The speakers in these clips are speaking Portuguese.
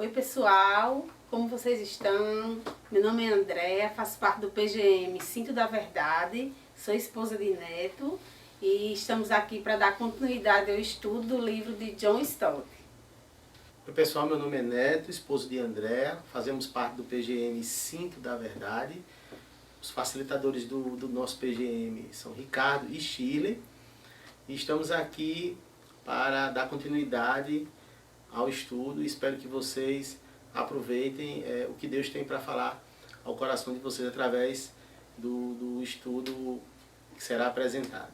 Oi pessoal, como vocês estão? Meu nome é Andréa, faço parte do PGM Cinto da Verdade, sou esposa de Neto e estamos aqui para dar continuidade ao estudo do livro de John Stott. Oi pessoal, meu nome é Neto, esposo de Andréa, fazemos parte do PGM Cinto da Verdade. Os facilitadores do nosso PGM são Ricardo e Shirley e estamos aqui para dar continuidade ao estudo e espero que vocês aproveitem o que Deus tem para falar ao coração de vocês através do estudo que será apresentado.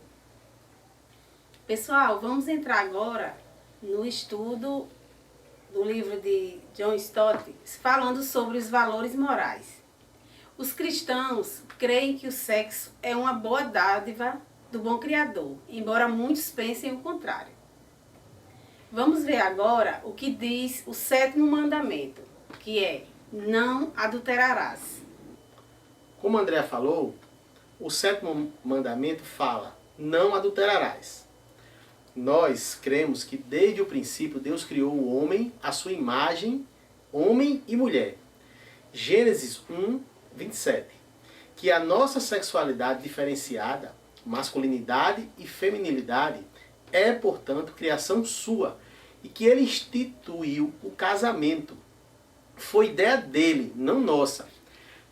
Pessoal, vamos entrar agora no estudo do livro de John Stott, falando sobre os valores morais. Os cristãos creem que o sexo é uma boa dádiva do bom Criador, embora muitos pensem o contrário. Vamos ver agora o que diz o 7º mandamento, que é: não adulterarás. Como André falou, o 7º mandamento fala: não adulterarás. Nós cremos que desde o princípio Deus criou o homem à sua imagem, homem e mulher. Gênesis 1, 27. Que a nossa sexualidade diferenciada, masculinidade e feminilidade, é, portanto, criação sua, e que ele instituiu o casamento. Foi ideia dele, não nossa,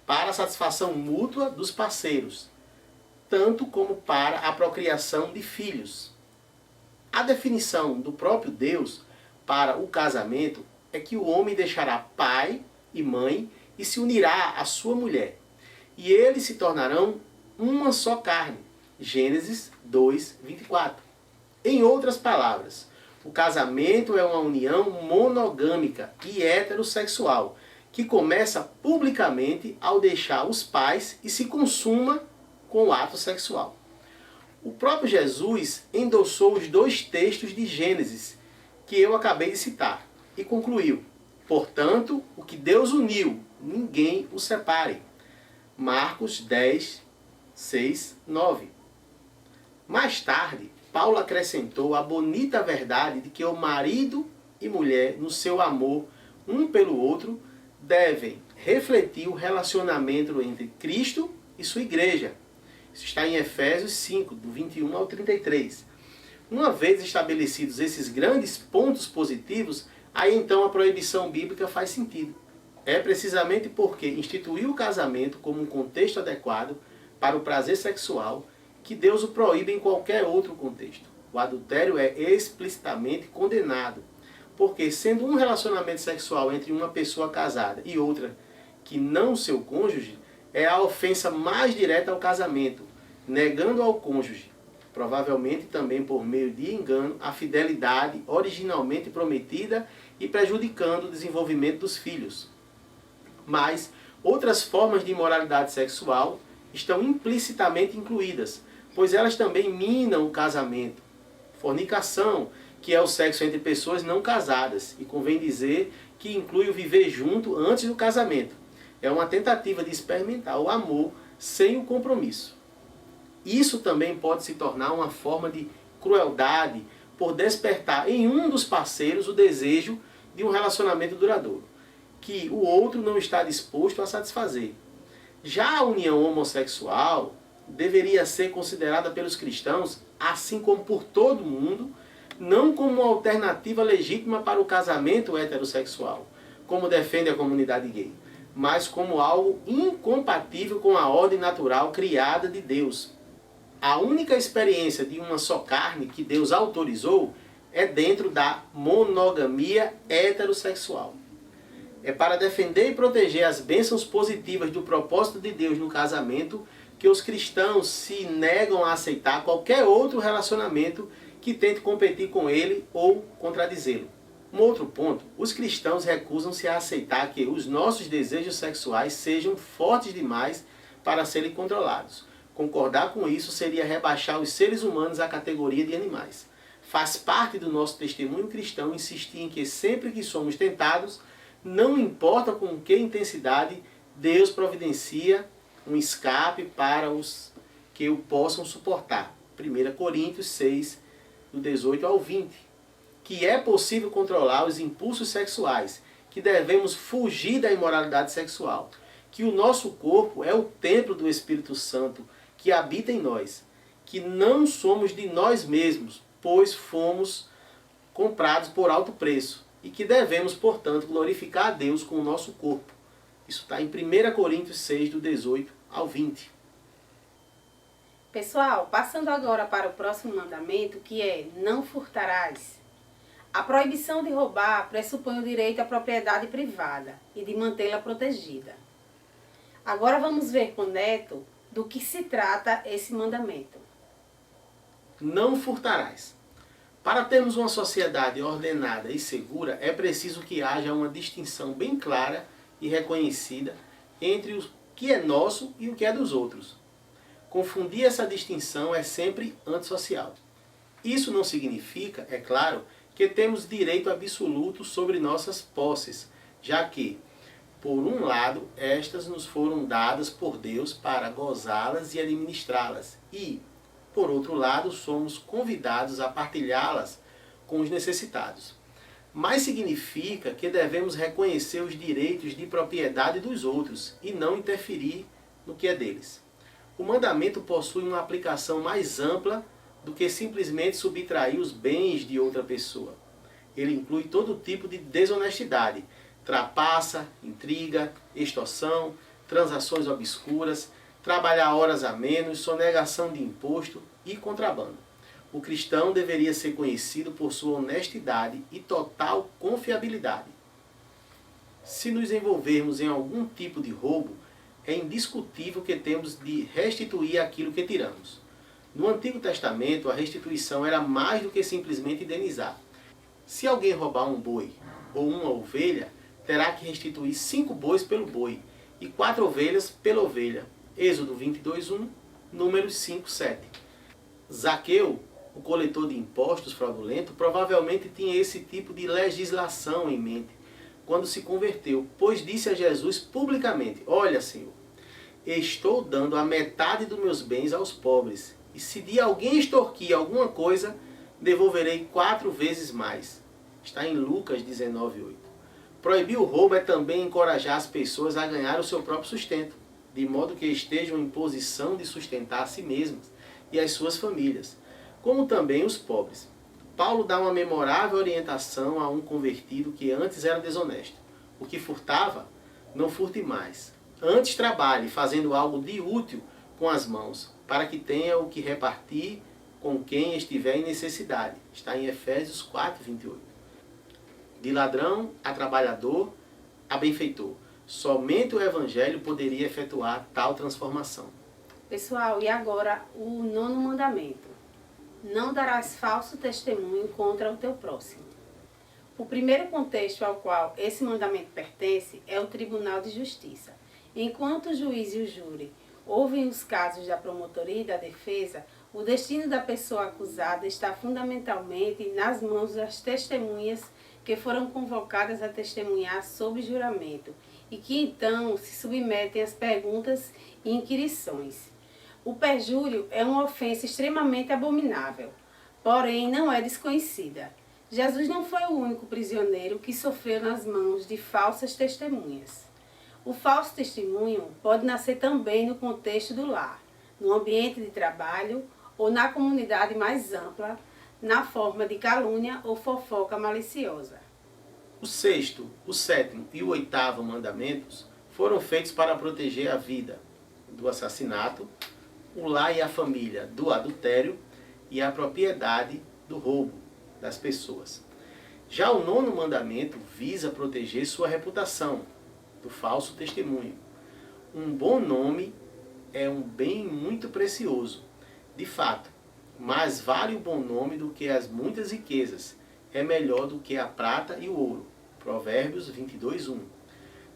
para a satisfação mútua dos parceiros, tanto como para a procriação de filhos. A definição do próprio Deus para o casamento é que o homem deixará pai e mãe e se unirá à sua mulher, e eles se tornarão uma só carne. Gênesis 2, 24. Em outras palavras, o casamento é uma união monogâmica e heterossexual, que começa publicamente ao deixar os pais e se consuma com o ato sexual. O próprio Jesus endossou os 2 textos de Gênesis, que eu acabei de citar, e concluiu: portanto, o que Deus uniu, ninguém o separe. Marcos 10, 6, 9. Mais tarde, Paulo acrescentou a bonita verdade de que o marido e mulher, no seu amor um pelo outro, devem refletir o relacionamento entre Cristo e sua igreja. Isso está em Efésios 5, do 21 ao 33. Uma vez estabelecidos esses grandes pontos positivos, aí então a proibição bíblica faz sentido. É precisamente porque instituiu o casamento como um contexto adequado para o prazer sexual que Deus o proíbe em qualquer outro contexto. O adultério é explicitamente condenado, porque sendo um relacionamento sexual entre uma pessoa casada e outra que não seu cônjuge, é a ofensa mais direta ao casamento, negando ao cônjuge, provavelmente também por meio de engano, a fidelidade originalmente prometida e prejudicando o desenvolvimento dos filhos. Mas outras formas de imoralidade sexual estão implicitamente incluídas, pois elas também minam o casamento. Fornicação, que é o sexo entre pessoas não casadas, e convém dizer que inclui o viver junto antes do casamento. É uma tentativa de experimentar o amor sem o compromisso. Isso também pode se tornar uma forma de crueldade por despertar em um dos parceiros o desejo de um relacionamento duradouro, que o outro não está disposto a satisfazer. Já a união homossexual deveria ser considerada pelos cristãos, assim como por todo mundo, não como uma alternativa legítima para o casamento heterossexual, como defende a comunidade gay, mas como algo incompatível com a ordem natural criada de Deus. A única experiência de uma só carne que Deus autorizou é dentro da monogamia heterossexual. É para defender e proteger as bênçãos positivas do propósito de Deus no casamento que os cristãos se negam a aceitar qualquer outro relacionamento que tente competir com ele ou contradizê-lo. Um outro ponto, os cristãos recusam-se a aceitar que os nossos desejos sexuais sejam fortes demais para serem controlados. Concordar com isso seria rebaixar os seres humanos à categoria de animais. Faz parte do nosso testemunho cristão insistir em que sempre que somos tentados, não importa com que intensidade, Deus providencia um escape para os que o possam suportar. 1 Coríntios 6, do 18 ao 20. Que é possível controlar os impulsos sexuais, que devemos fugir da imoralidade sexual, que o nosso corpo é o templo do Espírito Santo que habita em nós, que não somos de nós mesmos, pois fomos comprados por alto preço, e que devemos, portanto, glorificar a Deus com o nosso corpo. Isso está em 1 Coríntios 6, do 18 ao 20. Pessoal, passando agora para o próximo mandamento, que é não furtarás. A proibição de roubar pressupõe o direito à propriedade privada e de mantê-la protegida. Agora vamos ver com Neto do que se trata esse mandamento. Não furtarás. Para termos uma sociedade ordenada e segura, é preciso que haja uma distinção bem clara e reconhecida entre o que é nosso e o que é dos outros. Confundir essa distinção é sempre antissocial. Isso não significa, é claro, que temos direito absoluto sobre nossas posses, já que, por um lado, estas nos foram dadas por Deus para gozá-las e administrá-las, e, por outro lado, somos convidados a partilhá-las com os necessitados. Mas significa que devemos reconhecer os direitos de propriedade dos outros e não interferir no que é deles. O mandamento possui uma aplicação mais ampla do que simplesmente subtrair os bens de outra pessoa. Ele inclui todo tipo de desonestidade, trapaça, intriga, extorsão, transações obscuras, trabalhar horas a menos, sonegação de imposto e contrabando. O cristão deveria ser conhecido por sua honestidade e total confiabilidade. Se nos envolvermos em algum tipo de roubo, é indiscutível que temos de restituir aquilo que tiramos. No Antigo Testamento, a restituição era mais do que simplesmente indenizar. Se alguém roubar um boi ou uma ovelha, terá que restituir 5 bois pelo boi e 4 ovelhas pela ovelha. Êxodo 22:1, Números 5:7. Zaqueu, o coletor de impostos fraudulento, provavelmente tinha esse tipo de legislação em mente quando se converteu, pois disse a Jesus publicamente: Olha, Senhor, estou dando a metade dos meus bens aos pobres, e se de alguém extorquir alguma coisa, devolverei 4 vezes mais. Está em Lucas 19:8. Proibir o roubo é também encorajar as pessoas a ganhar o seu próprio sustento, de modo que estejam em posição de sustentar a si mesmas e as suas famílias, como também os pobres. Paulo dá uma memorável orientação a um convertido que antes era desonesto. O que furtava, não furte mais. Antes trabalhe, fazendo algo de útil com as mãos, para que tenha o que repartir com quem estiver em necessidade. Está em Efésios 4:28. De ladrão a trabalhador, a benfeitor. Somente o Evangelho poderia efetuar tal transformação. Pessoal, e agora o 9º mandamento. Não darás falso testemunho contra o teu próximo. O primeiro contexto ao qual esse mandamento pertence é o Tribunal de Justiça. Enquanto o juiz e o júri ouvem os casos da promotoria e da defesa, o destino da pessoa acusada está fundamentalmente nas mãos das testemunhas que foram convocadas a testemunhar sob juramento e que então se submetem às perguntas e inquirições. O perjúrio é uma ofensa extremamente abominável, porém não é desconhecida. Jesus não foi o único prisioneiro que sofreu nas mãos de falsas testemunhas. O falso testemunho pode nascer também no contexto do lar, no ambiente de trabalho ou na comunidade mais ampla, na forma de calúnia ou fofoca maliciosa. O 6º, o 7º e o 8º mandamentos foram feitos para proteger a vida do assassinato, o lar e a família do adultério e a propriedade do roubo das pessoas. Já o 9º mandamento visa proteger sua reputação do falso testemunho. Um bom nome é um bem muito precioso. De fato, mais vale o bom nome do que as muitas riquezas. É melhor do que a prata e o ouro. Provérbios 22:1.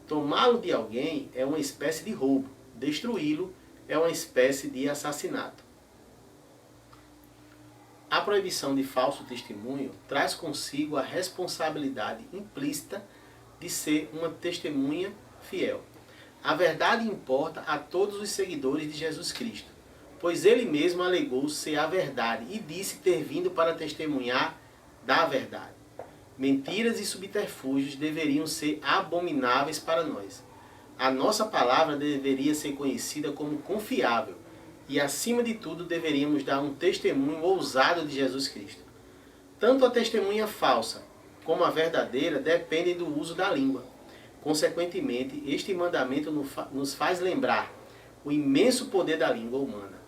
Tomá-lo de alguém é uma espécie de roubo. Destruí-lo é uma espécie de assassinato. A proibição de falso testemunho traz consigo a responsabilidade implícita de ser uma testemunha fiel. A verdade importa a todos os seguidores de Jesus Cristo, pois ele mesmo alegou ser a verdade e disse ter vindo para testemunhar da verdade. Mentiras e subterfúgios deveriam ser abomináveis para nós. A nossa palavra deveria ser conhecida como confiável e, acima de tudo, deveríamos dar um testemunho ousado de Jesus Cristo. Tanto a testemunha falsa como a verdadeira dependem do uso da língua. Consequentemente, este mandamento nos faz lembrar o imenso poder da língua humana,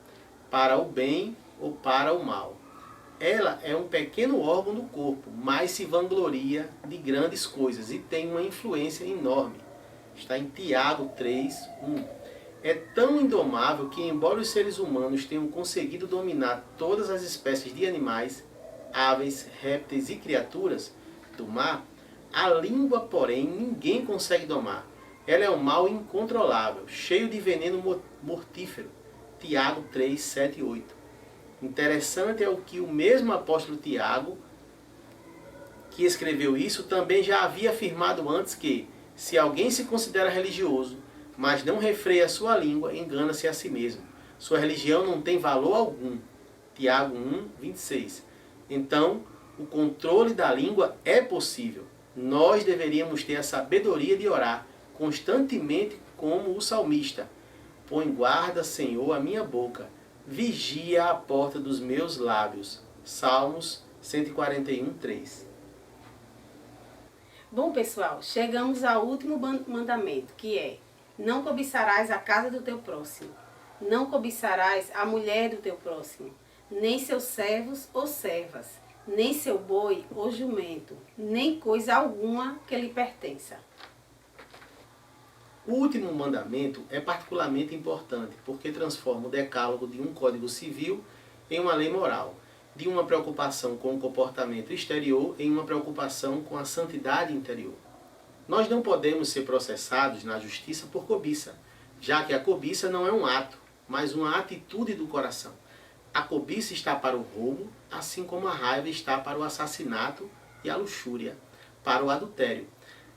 para o bem ou para o mal. Ela é um pequeno órgão do corpo, mas se vangloria de grandes coisas e tem uma influência enorme. Está em Tiago 3:1. É tão indomável que, embora os seres humanos tenham conseguido dominar todas as espécies de animais, aves, répteis e criaturas do mar, a língua, porém, ninguém consegue domar. Ela é um mal incontrolável, cheio de veneno mortífero. Tiago 3, 7 e 8. Interessante é o que o mesmo apóstolo Tiago, que escreveu isso, também já havia afirmado antes que, se alguém se considera religioso, mas não refreia a sua língua, engana-se a si mesmo. Sua religião não tem valor algum. Tiago 1, 26. Então, o controle da língua é possível. Nós deveríamos ter a sabedoria de orar constantemente como o salmista. Põe guarda, Senhor, a minha boca. Vigia a porta dos meus lábios. Salmos 141, 3. Bom, pessoal, chegamos ao último mandamento, que é: não cobiçarás a casa do teu próximo. Não cobiçarás a mulher do teu próximo, nem seus servos ou servas, nem seu boi ou jumento, nem coisa alguma que lhe pertença. O último mandamento é particularmente importante porque transforma o decálogo de um código civil em uma lei moral, de uma preocupação com o comportamento exterior em uma preocupação com a santidade interior. Nós não podemos ser processados na justiça por cobiça, já que a cobiça não é um ato, mas uma atitude do coração. A cobiça está para o roubo, assim como a raiva está para o assassinato e a luxúria para o adultério.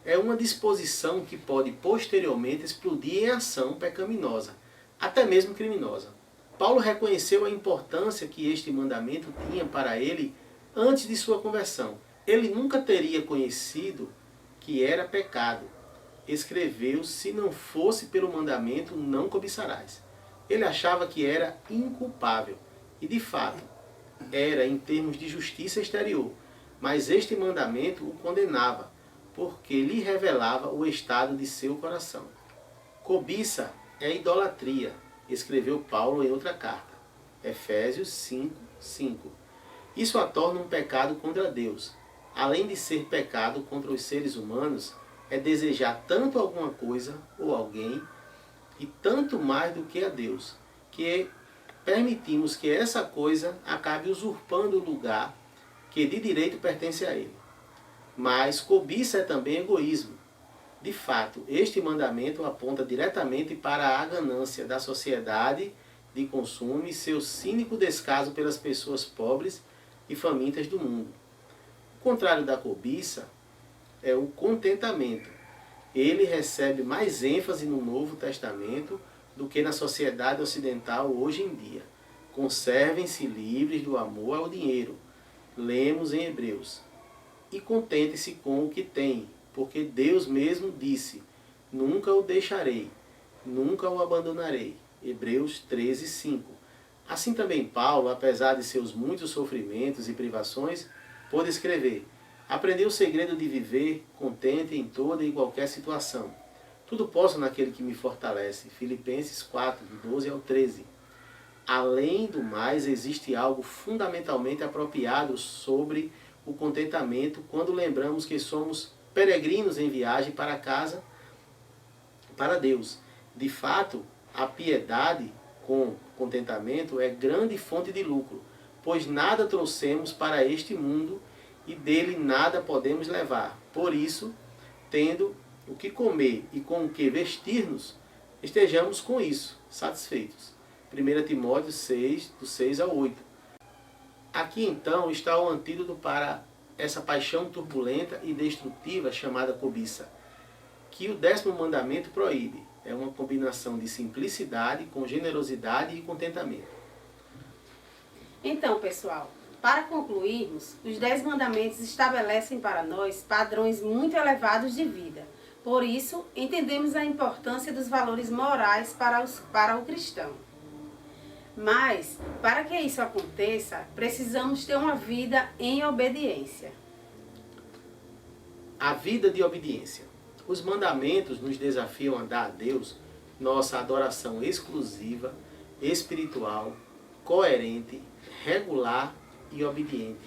É uma disposição que pode posteriormente explodir em ação pecaminosa, até mesmo criminosa. Paulo reconheceu a importância que este mandamento tinha para ele antes de sua conversão. Ele nunca teria conhecido que era pecado. Escreveu: se não fosse pelo mandamento, não cobiçarás. Ele achava que era inculpável. E de fato, era em termos de justiça exterior. Mas este mandamento o condenava, porque lhe revelava o estado de seu coração. Cobiça é idolatria, escreveu Paulo em outra carta, Efésios 5, 5. Isso a torna um pecado contra Deus. Além de ser pecado contra os seres humanos, é desejar tanto alguma coisa ou alguém, e tanto mais do que a Deus, que permitimos que essa coisa acabe usurpando o lugar que de direito pertence a ele. Mas cobiça é também egoísmo. De fato, este mandamento aponta diretamente para a ganância da sociedade de consumo e seu cínico descaso pelas pessoas pobres e famintas do mundo. O contrário da cobiça é o contentamento. Ele recebe mais ênfase no Novo Testamento do que na sociedade ocidental hoje em dia. Conservem-se livres do amor ao dinheiro. Lemos em Hebreus. E contente-se com o que tem, porque Deus mesmo disse: nunca o deixarei, nunca o abandonarei. Hebreus 13, 5. Assim também Paulo, apesar de seus muitos sofrimentos e privações, pôde escrever: aprendeu o segredo de viver contente em toda e qualquer situação. Tudo posso naquele que me fortalece. Filipenses 4, do 12 ao 13. Além do mais, existe algo fundamentalmente apropriado sobre o contentamento quando lembramos que somos peregrinos em viagem para casa, para Deus. De fato, a piedade com contentamento é grande fonte de lucro, pois nada trouxemos para este mundo e dele nada podemos levar. Por isso, tendo o que comer e com o que vestir-nos, estejamos com isso satisfeitos. 1 Timóteo 6, do 6 ao 8. Aqui então está o antídoto para essa paixão turbulenta e destrutiva chamada cobiça, que o 10º mandamento proíbe. É uma combinação de simplicidade com generosidade e contentamento. Então, pessoal, Para concluirmos, os 10 mandamentos estabelecem para nós padrões muito elevados de vida. Por isso, entendemos a importância dos valores morais para o cristão. Mas, para que isso aconteça, precisamos ter uma vida em obediência. A vida de obediência. Os mandamentos nos desafiam a dar a Deus nossa adoração exclusiva, espiritual, coerente, regular e obediente,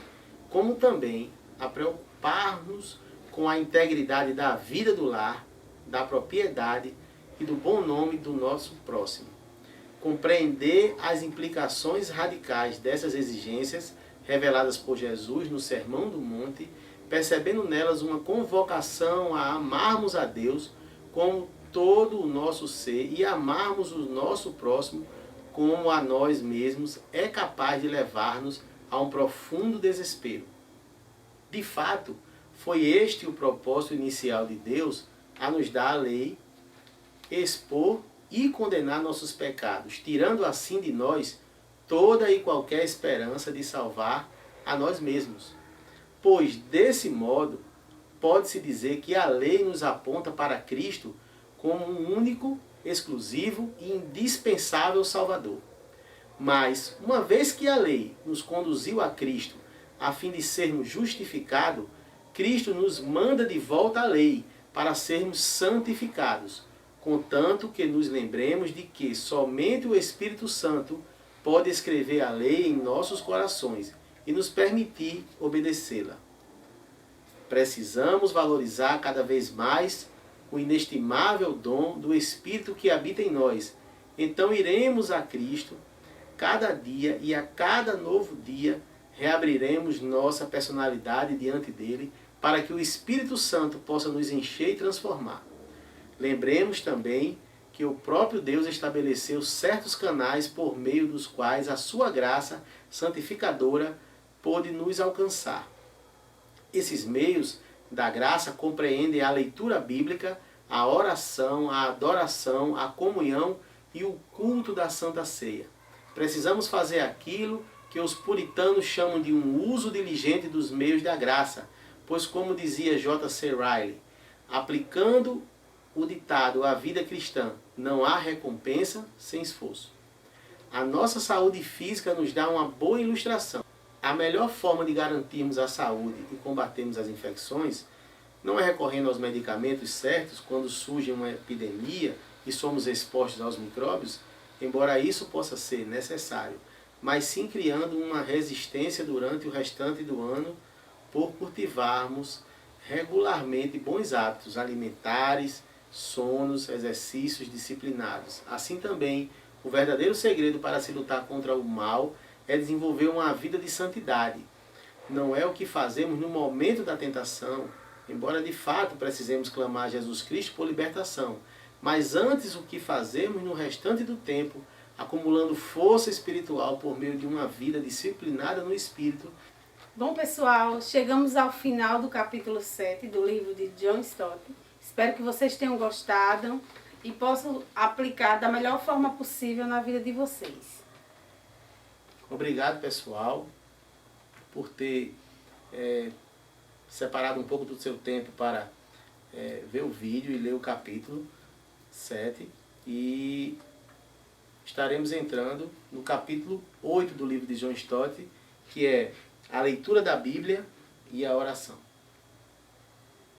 como também a preocupar-nos com a integridade da vida do lar, da propriedade e do bom nome do nosso próximo. Compreender as implicações radicais dessas exigências reveladas por Jesus no Sermão do Monte, percebendo nelas uma convocação a amarmos a Deus com todo o nosso ser e amarmos o nosso próximo como a nós mesmos, é capaz de levar-nos a um profundo desespero. De fato, foi este o propósito inicial de Deus a nos dar a lei, expor e condenar nossos pecados, tirando assim de nós toda e qualquer esperança de salvar a nós mesmos. Pois, desse modo, pode-se dizer que a lei nos aponta para Cristo como um único, exclusivo e indispensável Salvador. Mas, uma vez que a lei nos conduziu a Cristo a fim de sermos justificados, Cristo nos manda de volta a lei para sermos santificados, contanto que nos lembremos de que somente o Espírito Santo pode escrever a lei em nossos corações e nos permitir obedecê-la. Precisamos valorizar cada vez mais o inestimável dom do Espírito que habita em nós. Então iremos a Cristo cada dia e a cada novo dia reabriremos nossa personalidade diante dele para que o Espírito Santo possa nos encher e transformar. Lembremos também que o próprio Deus estabeleceu certos canais por meio dos quais a sua graça santificadora pôde nos alcançar. Esses meios da graça compreendem a leitura bíblica, a oração, a adoração, a comunhão e o culto da Santa Ceia. Precisamos fazer aquilo que os puritanos chamam de um uso diligente dos meios da graça, pois, como dizia J.C. Ryle, aplicando o ditado à vida cristã, não há recompensa sem esforço. A nossa saúde física nos dá uma boa ilustração. A melhor forma de garantirmos a saúde e combatermos as infecções não é recorrendo aos medicamentos certos quando surge uma epidemia e somos expostos aos micróbios, embora isso possa ser necessário, mas sim criando uma resistência durante o restante do ano por cultivarmos regularmente bons hábitos alimentares, sonos, exercícios disciplinados. Assim também, o verdadeiro segredo para se lutar contra o mal é desenvolver uma vida de santidade. Não é o que fazemos no momento da tentação, embora de fato precisemos clamar a Jesus Cristo por libertação, mas antes o que fazemos no restante do tempo, acumulando força espiritual por meio de uma vida disciplinada no Espírito. Bom, pessoal, chegamos ao final do capítulo 7 do livro de John Stott. Espero que vocês tenham gostado e possam aplicar da melhor forma possível na vida de vocês. Obrigado, pessoal, por ter separado um pouco do seu tempo para ver o vídeo e ler o capítulo 7. E estaremos entrando no capítulo 8 do livro de John Stott, que é a leitura da Bíblia e a oração.